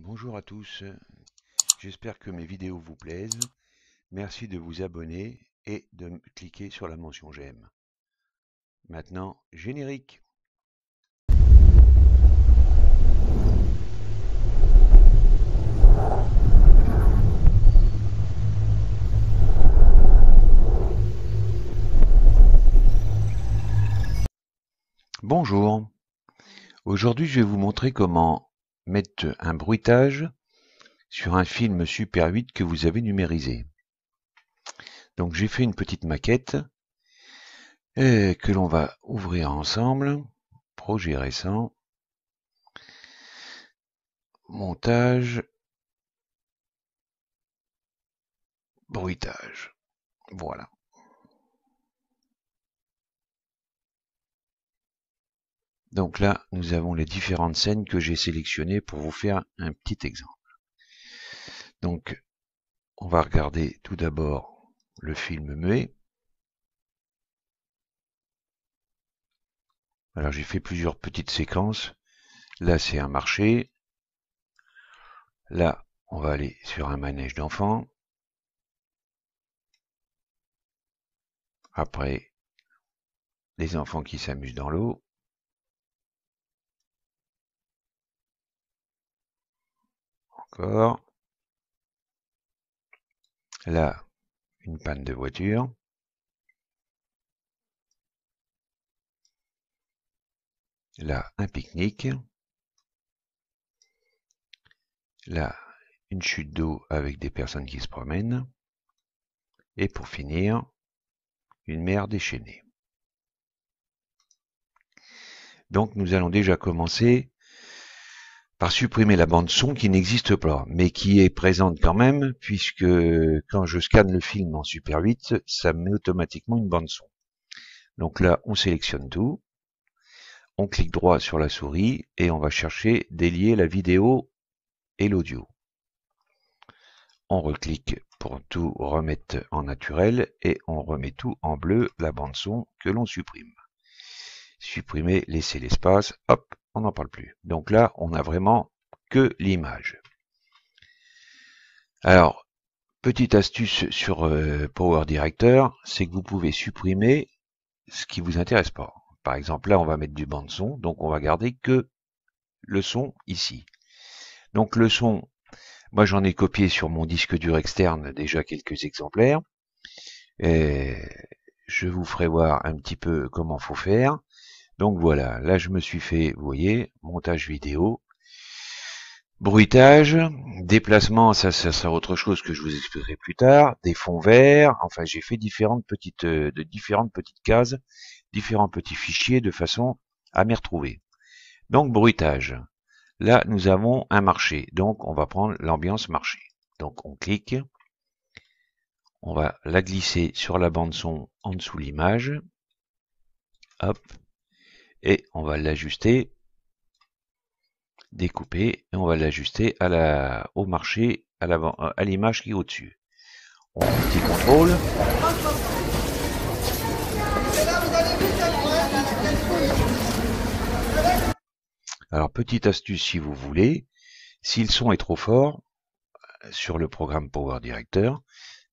Bonjour à tous, j'espère que mes vidéos vous plaisent. Merci de vous abonner et de cliquer sur la mention j'aime. Maintenant, générique. Bonjour, aujourd'hui je vais vous montrer comment mettre un bruitage sur un film Super 8 que vous avez numérisé. Donc j'ai fait une petite maquette que l'on va ouvrir ensemble. Projet récent, montage, bruitage. Voilà. Donc là, nous avons les différentes scènes que j'ai sélectionnées pour vous faire un petit exemple. Donc, on va regarder tout d'abord le film muet. Alors, j'ai fait plusieurs petites séquences. Là, c'est un marché. Là, on va aller sur un manège d'enfants. Après, les enfants qui s'amusent dans l'eau. Encore. Là, une panne de voiture. Là, un pique-nique. Là, une chute d'eau avec des personnes qui se promènent. Et pour finir, une mer déchaînée. Donc nous allons déjà commencer par supprimer la bande son qui n'existe pas, mais qui est présente quand même, puisque quand je scanne le film en Super 8, ça me met automatiquement une bande son. Donc là, on sélectionne tout, on clique droit sur la souris et on va chercher délier la vidéo et l'audio. On reclique pour tout remettre en naturel et on remet tout en bleu, la bande son que l'on supprime. Supprimer, laisser l'espace, hop, on n'en parle plus. Donc là, on a vraiment que l'image. Alors, petite astuce sur Power Director, c'est que vous pouvez supprimer ce qui vous intéresse pas. Par exemple, là, on va mettre du bande son, donc on va garder que le son ici. Donc le son, moi j'en ai copié sur mon disque dur externe déjà quelques exemplaires. Et je vous ferai voir un petit peu comment faut faire. Donc voilà, là je me suis fait, vous voyez, montage vidéo, bruitage, déplacement, ça sera autre chose que je vous expliquerai plus tard, des fonds verts, enfin j'ai fait différentes petites cases, différents petits fichiers de façon à m'y retrouver. Donc bruitage, là nous avons un marché, donc on va prendre l'ambiance marché. Donc on clique, on va la glisser sur la bande son en dessous l'image, hop, et on va l'ajuster, découper, et on va l'ajuster au marché, à l'image qui est au-dessus. On fait un petit contrôle. Alors, petite astuce si vous voulez, si le son est trop fort, sur le programme Power Director,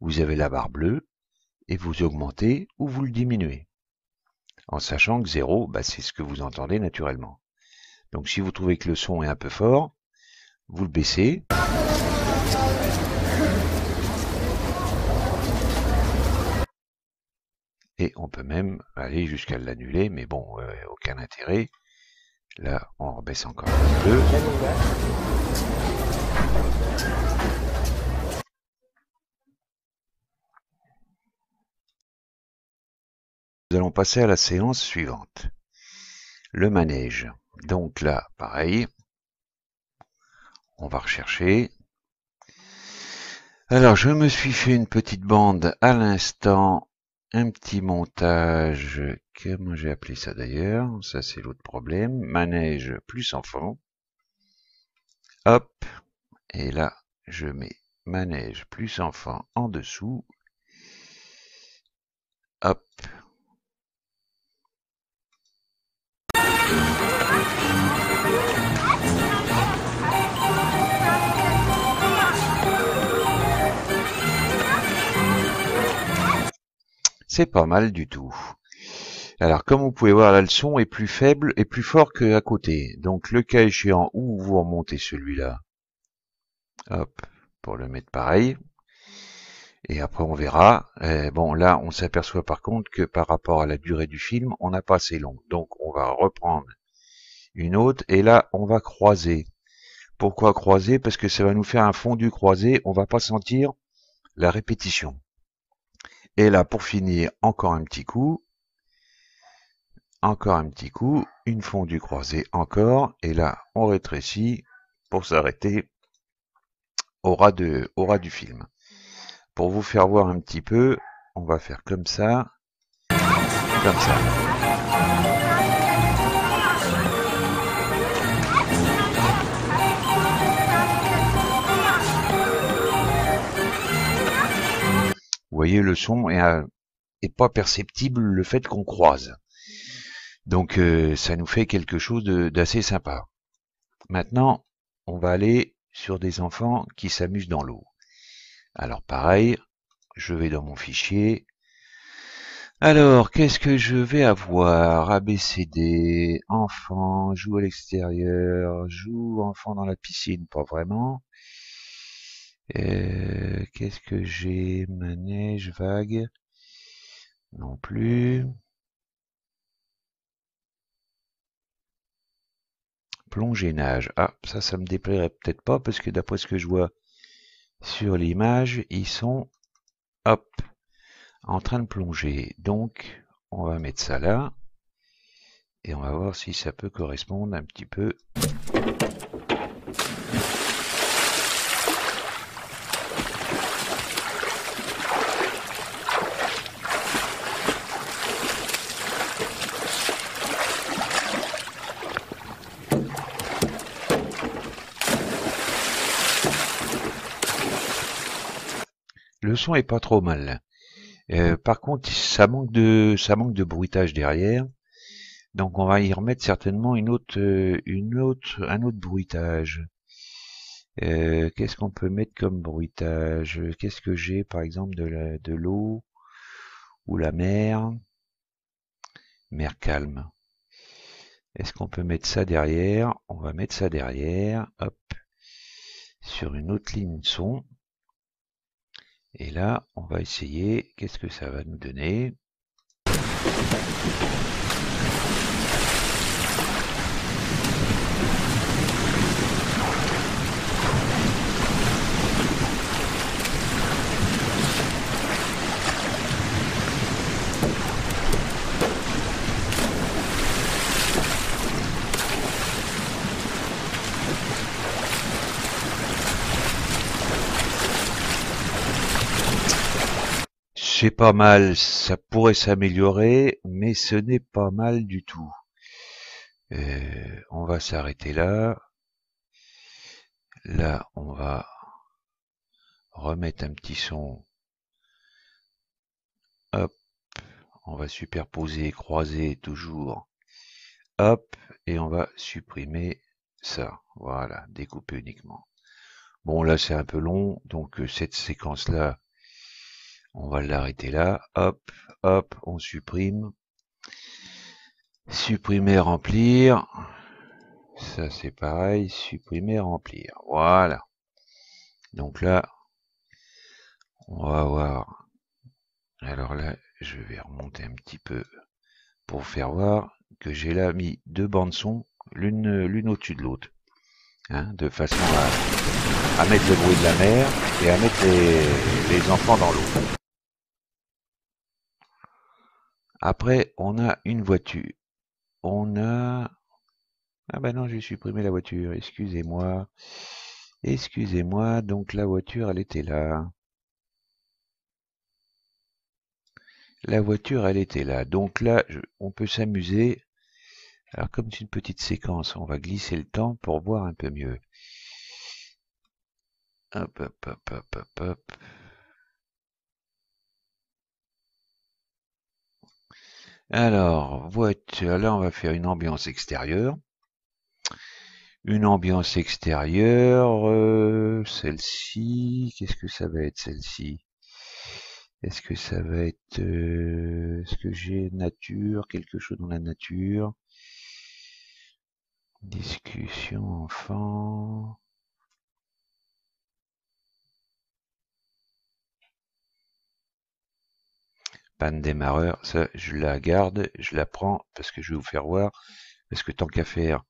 vous avez la barre bleue, et vous augmentez ou vous le diminuez. En sachant que 0, c'est ce que vous entendez naturellement. Donc si vous trouvez que le son est un peu fort, vous le baissez. Et on peut même aller jusqu'à l'annuler, mais bon, aucun intérêt. Là, on rebaisse encore un peu. Nous allons passer à la séance suivante. Le manège. Donc là, pareil. On va rechercher. Alors, je me suis fait une petite bande à l'instant. Un petit montage. Comment j'ai appelé ça d'ailleurs? Ça, c'est l'autre problème. Manège plus enfant. Hop. Et là, je mets manège plus enfant en dessous. Hop. C'est pas mal du tout. Alors, comme vous pouvez voir, là, le son est plus faible et plus fort qu'à côté. Donc, le cas échéant, où vous remontez celui-là. Hop, pour le mettre pareil. Et après, on verra. Bon, là, on s'aperçoit par contre que par rapport à la durée du film, on n'a pas assez long. Donc, on va reprendre une autre. Et là, on va croiser. Pourquoi croiser? Parce que ça va nous faire un fondu croisé. On va pas sentir la répétition. Et là, pour finir, encore un petit coup. Encore un petit coup. Une fondue croisée encore. Et là, on rétrécit pour s'arrêter au ras du film. Pour vous faire voir un petit peu, on va faire comme ça. Comme ça. Vous voyez, le son est pas perceptible le fait qu'on croise. Donc ça nous fait quelque chose d'assez sympa. Maintenant, on va aller sur des enfants qui s'amusent dans l'eau. Alors pareil, je vais dans mon fichier. Alors, qu'est-ce que je vais avoir? ABCD, enfant, joue à l'extérieur, joue enfant dans la piscine, pas vraiment. Qu'est-ce que j'ai? Manège, vague, non plus. Plongée, nage. Ah, ça me déplairait peut-être pas parce que d'après ce que je vois sur l'image, ils sont, hop, en train de plonger. Donc, on va mettre ça là. Et on va voir si ça peut correspondre un petit peu. Le son est pas trop mal. Par contre, ça manque de bruitage derrière. Donc on va y remettre certainement un autre bruitage. Qu'est-ce qu'on peut mettre comme bruitage? Qu'est-ce que j'ai par exemple de l'eau ou la mer? Mer calme. Est-ce qu'on peut mettre ça derrière? On va mettre ça derrière. Hop. Sur une autre ligne son. Et là, on va essayer. Qu'est-ce que ça va nous donner? C'est pas mal, ça pourrait s'améliorer, mais ce n'est pas mal du tout. On va s'arrêter là. Là, on va remettre un petit son. Hop, on va superposer, croiser toujours. Hop, et on va supprimer ça. Voilà, découper uniquement. Bon, là, c'est un peu long, donc cette séquence-là, on va l'arrêter là. Hop, hop, on supprime. Supprimer, remplir. Ça, c'est pareil. Supprimer, remplir. Voilà. Donc là, on va voir. Alors là, je vais remonter un petit peu pour faire voir que j'ai là mis deux bandes son, l'une au-dessus de l'autre. Hein, de façon à mettre le bruit de la mer et à mettre les enfants dans l'eau. Après, on a une voiture. On a... Ah ben non, j'ai supprimé la voiture, excusez-moi. Excusez-moi, donc la voiture, elle était là. La voiture, elle était là. Donc là, on peut s'amuser. Alors comme c'est une petite séquence, on va glisser le temps pour voir un peu mieux. Hop, hop, hop, hop, hop, hop. Alors, voiture, là on va faire une ambiance extérieure. Une ambiance extérieure, celle-ci, qu'est-ce que ça va être celle-ci? Est-ce que ça va être... est-ce que j'ai nature, quelque chose dans la nature? Discussion enfant... Panne démarreur, ça je la garde, je la prends parce que je vais vous faire voir. Parce que tant qu'à faire,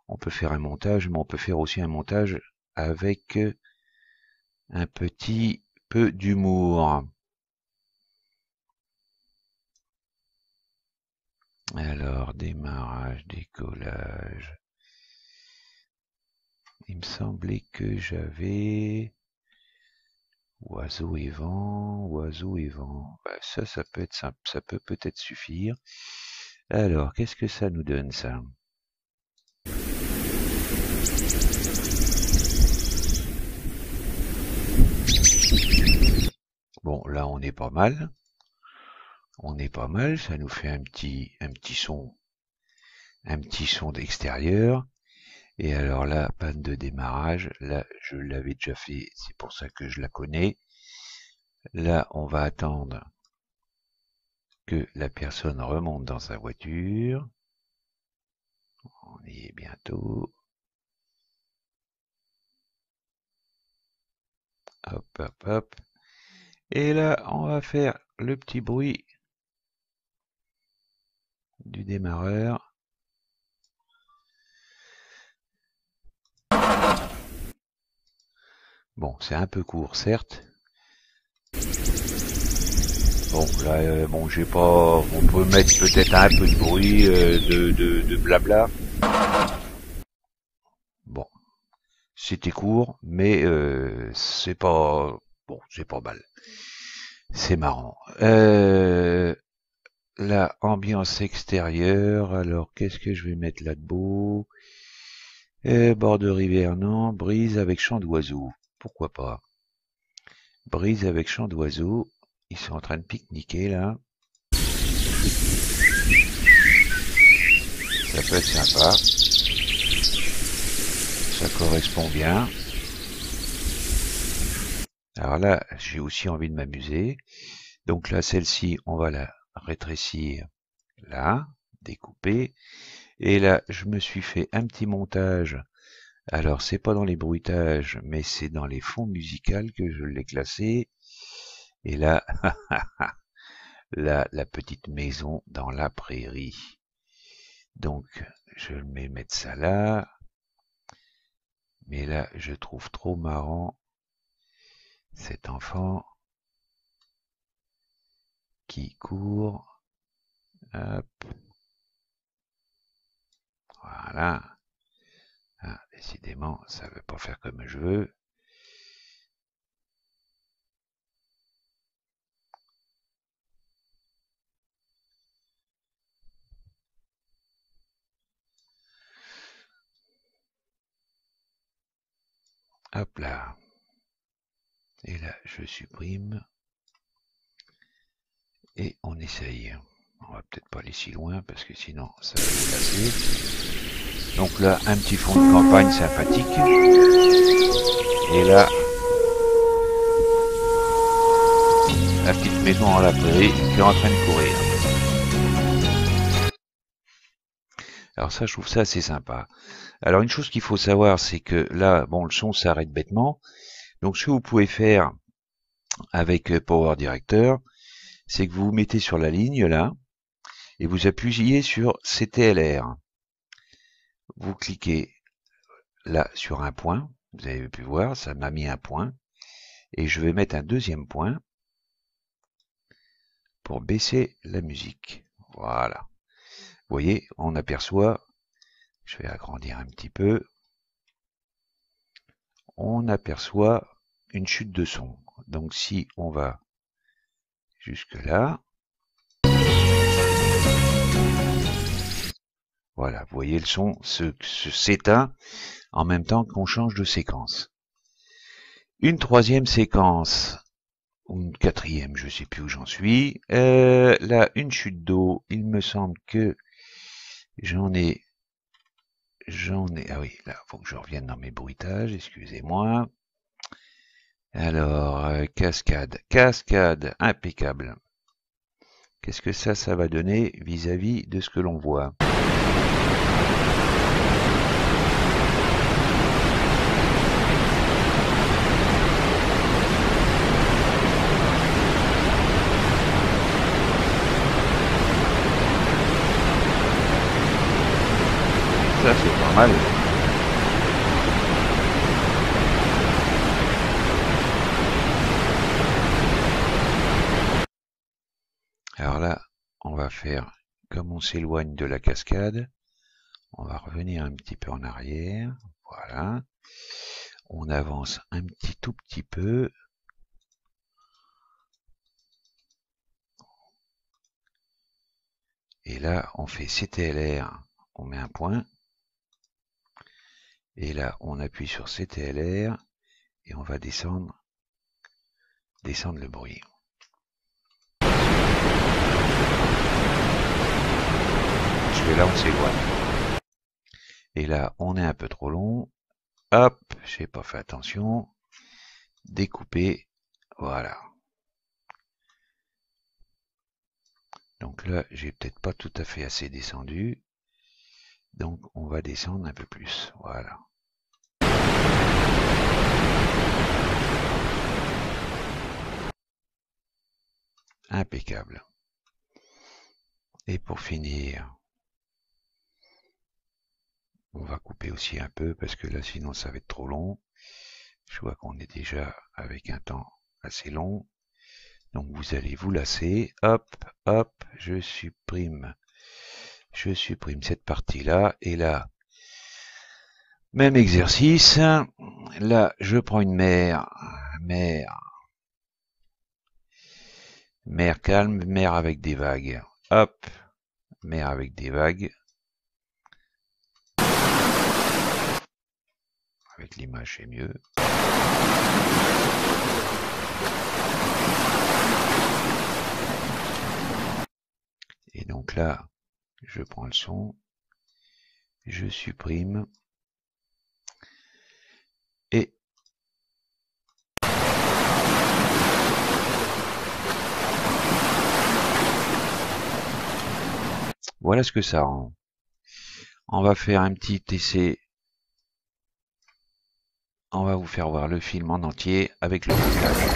on peut faire un montage, mais on peut faire aussi un montage avec un petit peu d'humour. Alors, démarrage, décollage. Il me semblait que j'avais oiseau et vent, oiseau et vent. Bah, ça peut être simple, ça peut peut-être suffire. Alors, qu'est-ce que ça nous donne, ça? Bon, là, on est pas mal. On est pas mal, ça nous fait un petit son d'extérieur. Et alors là, panne de démarrage, là je l'avais déjà fait, c'est pour ça que je la connais. Là, on va attendre que la personne remonte dans sa voiture. On y est bientôt. Hop, hop, hop. Et là, on va faire le petit bruit du démarreur. Bon, c'est un peu court, certes. Bon, là, bon, j'ai pas... On peut mettre peut-être un peu de bruit, de blabla. Bon, c'était court, mais c'est pas... Bon, c'est pas mal. C'est marrant. La ambiance extérieure, alors qu'est-ce que je vais mettre là-dessous? Bord de rivière, non. Brise avec chant d'oiseaux. Pourquoi pas? Brise avec chant d'oiseaux. Ils sont en train de pique-niquer là. Ça peut être sympa. Ça correspond bien. Alors là, j'ai aussi envie de m'amuser. Donc là, celle-ci, on va la rétrécir là, découper. Et là, je me suis fait un petit montage. Alors, c'est pas dans les bruitages, mais c'est dans les fonds musicales que je l'ai classé. Et là, là, la petite maison dans la prairie. Donc, je vais mettre ça là. Mais là, je trouve trop marrant cet enfant qui court. Hop. Voilà. Ah, décidément, ça veut pas faire comme je veux. Hop là. Et là, je supprime. Et on essaye. On va peut-être pas aller si loin parce que sinon ça va se passer. Donc là, un petit fond de campagne sympathique. Et là, la petite maison en la prairie qui est en train de courir. Alors ça, je trouve ça assez sympa. Alors une chose qu'il faut savoir, c'est que là, bon, le son s'arrête bêtement. Donc ce que vous pouvez faire avec Power Director, c'est que vous vous mettez sur la ligne là, et vous appuyez sur CTLR. Vous cliquez là sur un point, vous avez pu voir, ça m'a mis un point, et je vais mettre un deuxième point pour baisser la musique. Voilà. Vous voyez, on aperçoit, je vais agrandir un petit peu, on aperçoit une chute de son. Donc si on va jusque là, voilà, vous voyez le son s'éteint en même temps qu'on change de séquence. Une troisième séquence, ou une quatrième, je ne sais plus où j'en suis. Là, une chute d'eau, il me semble que j'en ai, ah oui, là, faut que je revienne dans mes bruitages, excusez-moi. Alors, cascade. Cascade, impeccable. Qu'est-ce que ça va donner vis-à-vis de ce que l'on voit? Ça, c'est pas mal. Alors là, on va faire, comme on s'éloigne de la cascade, on va revenir un petit peu en arrière. Voilà. On avance un tout petit peu. Et là, on fait CTLR, on met un point. Et là, on appuie sur CTLR et on va descendre le bruit. Parce que là, on s'éloigne. Et là, on est un peu trop long. Hop, j'ai pas fait attention. Découper, voilà. Donc là, j'ai peut-être pas tout à fait assez descendu. Donc, on va descendre un peu plus. Voilà. Impeccable. Et pour finir, on va couper aussi un peu parce que là, sinon, ça va être trop long. Je vois qu'on est déjà avec un temps assez long. Donc, vous allez vous lasser. Hop, hop, je supprime cette partie-là. Et là, même exercice. Là, je prends une mer calme, mer avec des vagues. Hop, mer avec des vagues. Avec l'image, c'est mieux. Et donc là, je prends le son, je supprime, et voilà ce que ça rend. On va faire un petit essai. On va vous faire voir le film en entier avec le montage.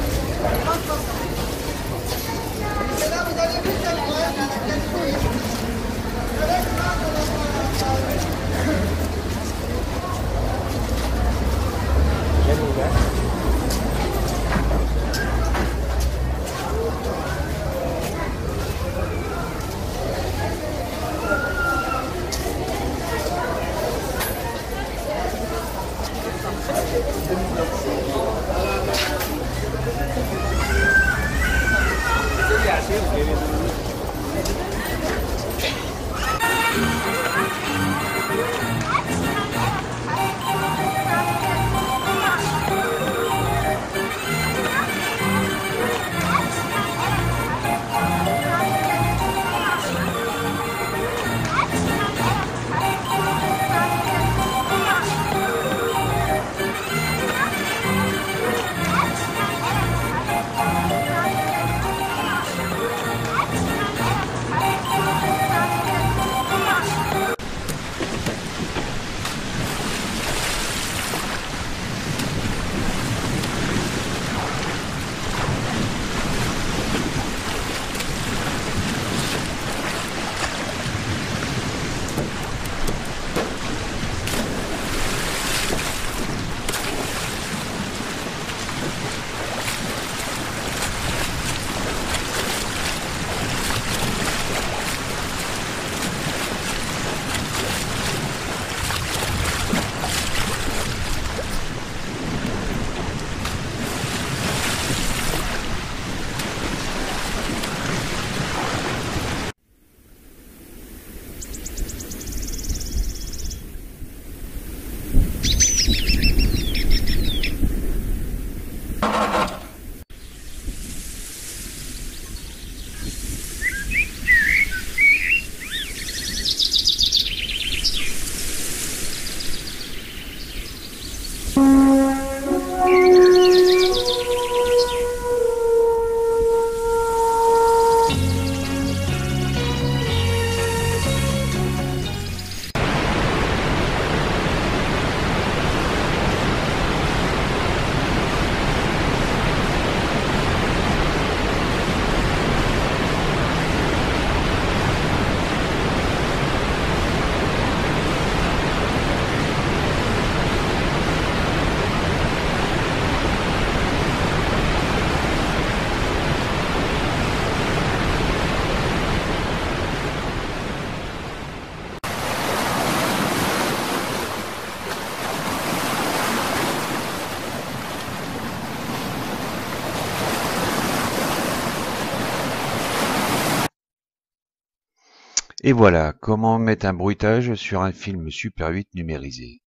Et voilà, comment mettre un bruitage sur un film Super 8 numérisé.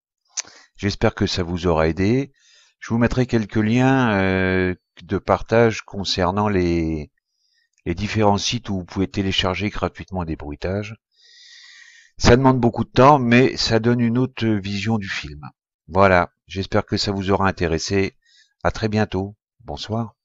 J'espère que ça vous aura aidé. Je vous mettrai quelques liens de partage concernant les différents sites où vous pouvez télécharger gratuitement des bruitages. Ça demande beaucoup de temps, mais ça donne une autre vision du film. Voilà, j'espère que ça vous aura intéressé. À très bientôt. Bonsoir.